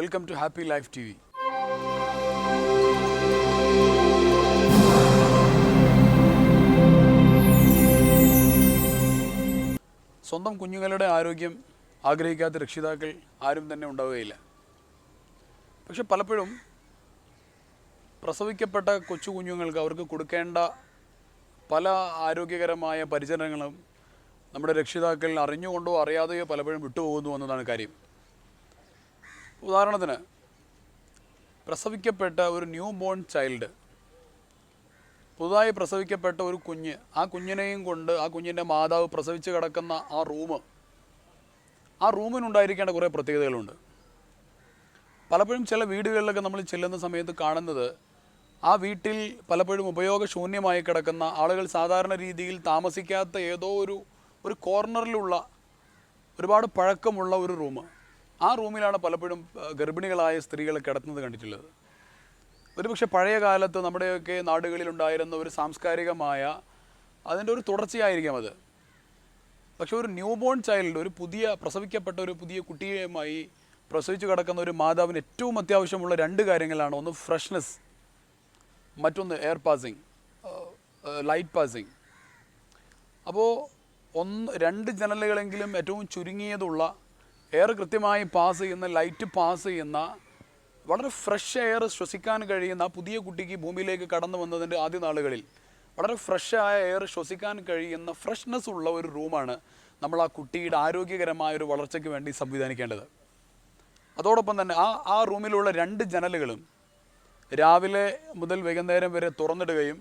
Welcome to happy life T V. സ്വന്തം കുഞ്ഞുങ്ങളുടെ ആരോഗ്യം ആഗ്രഹിക്കാത്ത രക്ഷിതാക്കൾ ആരും തന്നെ ഉണ്ടാവുകയില്ല. പക്ഷെ പലപ്പോഴും പ്രസവിക്കപ്പെട്ട കൊച്ചു കുഞ്ഞുങ്ങൾക്ക് അവർക്ക് കൊടുക്കേണ്ട പല ആരോഗ്യകരമായ പരിചരണങ്ങളും നമ്മുടെ രക്ഷിതാക്കൾ അറിഞ്ഞുകൊണ്ടോ അറിയാതെയോ പലപ്പോഴും വിട്ടുപോകുന്നു എന്നതാണ് കാര്യം. ഉദാഹരണത്തിന്, പ്രസവിക്കപ്പെട്ട ഒരു ന്യൂ ബോൺ ചൈൽഡ്, പുതുതായി പ്രസവിക്കപ്പെട്ട ഒരു കുഞ്ഞ്, ആ കുഞ്ഞിനെയും കൊണ്ട് ആ കുഞ്ഞിൻ്റെ മാതാവ് പ്രസവിച്ച് കിടക്കുന്ന ആ റൂമിനുണ്ടായിരിക്കേണ്ട കുറേ പ്രത്യേകതകളുണ്ട്. പലപ്പോഴും ചില വീടുകളിലൊക്കെ നമ്മൾ ചെല്ലുന്ന സമയത്ത് കാണുന്നത്, ആ വീട്ടിൽ പലപ്പോഴും ഉപയോഗശൂന്യമായി കിടക്കുന്ന, ആളുകൾ സാധാരണ രീതിയിൽ താമസിക്കാത്ത ഏതോ ഒരു കോർണറിലുള്ള ഒരുപാട് പഴക്കമുള്ള ഒരു റൂം. ആ റൂമിലാണ് പലപ്പോഴും ഗർഭിണികളായ സ്ത്രീകളെ കിടത്തുന്നത് കണ്ടിട്ടുള്ളത്. ഒരുപക്ഷെ പഴയ കാലത്ത് നമ്മുടെയൊക്കെ നാടുകളിലുണ്ടായിരുന്ന ഒരു സാംസ്കാരികമായ അതിൻ്റെ ഒരു തുടർച്ചയായിരിക്കാം അത്. പക്ഷെ ഒരു ന്യൂ ബോൺ ചൈൽഡ്, ഒരു പ്രസവിക്കപ്പെട്ട ഒരു പുതിയ കുട്ടിയുമായി പ്രസവിച്ച് കിടക്കുന്ന ഒരു മാതാവിന് ഏറ്റവും അത്യാവശ്യമുള്ള രണ്ട് കാര്യങ്ങളാണ്. ഒന്ന് ഫ്രഷ്നെസ്, മറ്റൊന്ന് എയർ പാസിങ്, ലൈറ്റ് പാസിങ്. അപ്പോൾ രണ്ട് ജനലുകളെങ്കിലും ഏറ്റവും ചുരുങ്ങിയതുള്ള, എയർ കൃത്യമായി പാസ് ചെയ്യുന്ന, ലൈറ്റ് പാസ് ചെയ്യുന്ന, വളരെ ഫ്രഷ് എയർ ശ്വസിക്കാൻ കഴിയുന്ന പുതിയ കുട്ടിക്ക് ഭൂമിയിലേക്ക് കടന്നു വന്നതിൻ്റെ ആദ്യ നാളുകളിൽ വളരെ ഫ്രഷായ എയർ ശ്വസിക്കാൻ കഴിയുന്ന ഫ്രഷ്നെസ് ഉള്ള ഒരു റൂമാണ് നമ്മൾ ആ കുട്ടിയുടെ ആരോഗ്യകരമായ ഒരു വളർച്ചയ്ക്ക് വേണ്ടി സംവിധാനിക്കേണ്ടത്. അതോടൊപ്പം തന്നെ ആ റൂമിലുള്ള രണ്ട് ജനലുകളും രാവിലെ മുതൽ വൈകുന്നേരം വരെ തുറന്നിടുകയും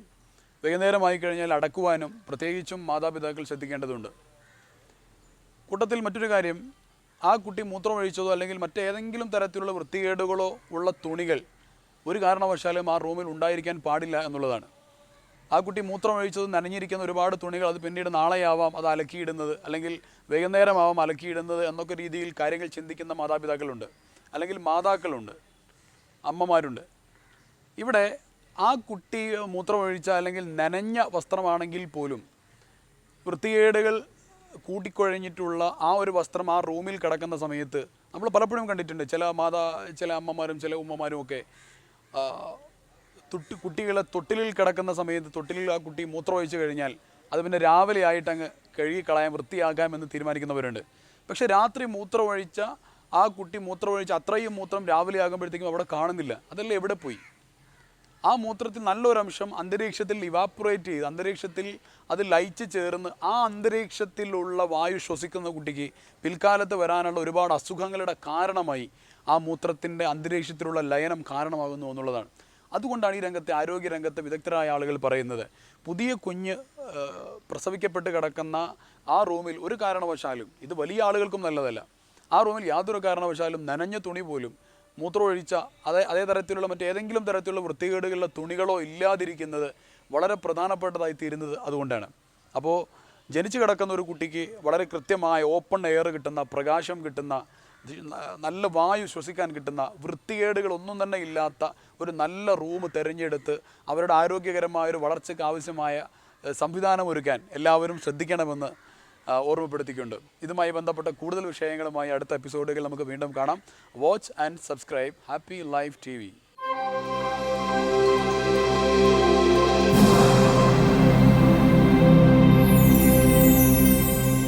വൈകുന്നേരമായി കഴിഞ്ഞാൽ അടക്കുവാനും പ്രത്യേകിച്ചും മാതാപിതാക്കൾ ശ്രദ്ധിക്കേണ്ടതുണ്ട്. കൂട്ടത്തിൽ മറ്റൊരു കാര്യം, ആ കുട്ടി മൂത്രമൊഴിച്ചതോ അല്ലെങ്കിൽ മറ്റേതെങ്കിലും തരത്തിലുള്ള വൃത്തികേടുകളോ ഉള്ള തുണികൾ ഒരു കാരണവശാലും ആ റൂമിൽ ഉണ്ടായിരിക്കാൻ പാടില്ല എന്നുള്ളതാണ്. ആ കുട്ടി മൂത്രമൊഴിച്ചത് നനഞ്ഞിരിക്കുന്ന ഒരുപാട് തുണികൾ, അത് പിന്നീട് നാളെയാവാം അത് അലക്കിയിടുന്നത്, അല്ലെങ്കിൽ വൈകുന്നേരമാവാം അലക്കിയിടുന്നത് എന്നൊക്കെ രീതിയിൽ കാര്യങ്ങൾ ചിന്തിക്കുന്ന മാതാപിതാക്കളുണ്ട്, അല്ലെങ്കിൽ മാതാക്കളുണ്ട്, അമ്മമാരുണ്ട്. ഇവിടെ ആ കുട്ടി മൂത്രമൊഴിച്ച അല്ലെങ്കിൽ നനഞ്ഞ വസ്ത്രമാണെങ്കിൽ പോലും വൃത്തികേടുകൾ കൂട്ടിക്കൊഴിഞ്ഞിട്ടുള്ള ആ ഒരു വസ്ത്രം ആ റൂമിൽ കിടക്കുന്ന സമയത്ത് നമ്മൾ പലപ്പോഴും കണ്ടിട്ടുണ്ട്. ചില അമ്മമാരും ചില ഉമ്മമാരും ഒക്കെ കുട്ടികളെ തൊട്ടിലിൽ കിടക്കുന്ന സമയത്ത്, തൊട്ടിലിൽ ആ കുട്ടി മൂത്രമൊഴിച്ച് കഴിഞ്ഞാൽ അത് പിന്നെ രാവിലെ ആയിട്ടങ്ങ് കഴുകിക്കളയാൻ, വൃത്തിയാക്കാമെന്ന് തീരുമാനിക്കുന്നവരുണ്ട്. പക്ഷേ രാത്രി മൂത്രമൊഴിച്ച ആ കുട്ടി മൂത്രമൊഴിച്ച് അത്രയും മൂത്രം രാവിലെ ആകുമ്പോഴത്തേക്കും അവിടെ കാണുന്നില്ല. അതെല്ലാം എവിടെ പോയി? ആ മൂത്രത്തിൽ നല്ലൊരംശം അന്തരീക്ഷത്തിൽ ഇവാപ്പറേറ്റ് ചെയ്ത്, അന്തരീക്ഷത്തിൽ അത് ലയിച്ച് ചേർന്ന് ആ അന്തരീക്ഷത്തിലുള്ള വായു ശ്വസിക്കുന്ന കുട്ടിക്ക് പിൽക്കാലത്ത് വരാനുള്ള ഒരുപാട് അസുഖങ്ങളുടെ കാരണമായി ആ മൂത്രത്തിൻ്റെ അന്തരീക്ഷത്തിലുള്ള ലയനം കാരണമാകുന്നു എന്നുള്ളതാണ്. അതുകൊണ്ടാണ് ഈ രംഗത്തെ, ആരോഗ്യരംഗത്തെ വിദഗ്ധരായ ആളുകൾ പറയുന്നത്, പുതിയ കുഞ്ഞ് പ്രസവിക്കപ്പെട്ട് കിടക്കുന്ന ആ റൂമിൽ ഒരു കാരണവശാലും, ഇത് വലിയ ആളുകൾക്കും നല്ലതല്ല, ആ റൂമിൽ യാതൊരു കാരണവശാലും നനഞ്ഞ തുണി പോലും, മൂത്രമൊഴിച്ച അതേ തരത്തിലുള്ള മറ്റേതെങ്കിലും തരത്തിലുള്ള വൃത്തികേടുകളുടെ തുണികളോ ഇല്ലാതിരിക്കുന്നത് വളരെ പ്രധാനപ്പെട്ടതായി തീരുന്നത് അതുകൊണ്ടാണ്. അപ്പോൾ ജനിച്ചു കിടക്കുന്ന ഒരു കുട്ടിക്ക് വളരെ കൃത്യമായ ഓപ്പൺ എയർ കിട്ടുന്ന, പ്രകാശം കിട്ടുന്ന, നല്ല വായു ശ്വസിക്കാൻ കിട്ടുന്ന, വൃത്തികേടുകളൊന്നും തന്നെ ഇല്ലാത്ത ഒരു നല്ല റൂം തിരഞ്ഞെടുത്ത് അവരുടെ ആരോഗ്യകരമായൊരു വളർച്ചയ്ക്ക് ആവശ്യമായ സംവിധാനം ഒരുക്കാൻ എല്ലാവരും ശ്രദ്ധിക്കണമെന്ന് ഓർമ്മപ്പെടുത്തിക്കൊണ്ട്, ഇതുമായി ബന്ധപ്പെട്ട കൂടുതൽ വിഷയങ്ങളുമായി അടുത്ത എപ്പിസോഡുകൾ നമുക്ക് വീണ്ടും കാണാം. Watch and subscribe happy life T V.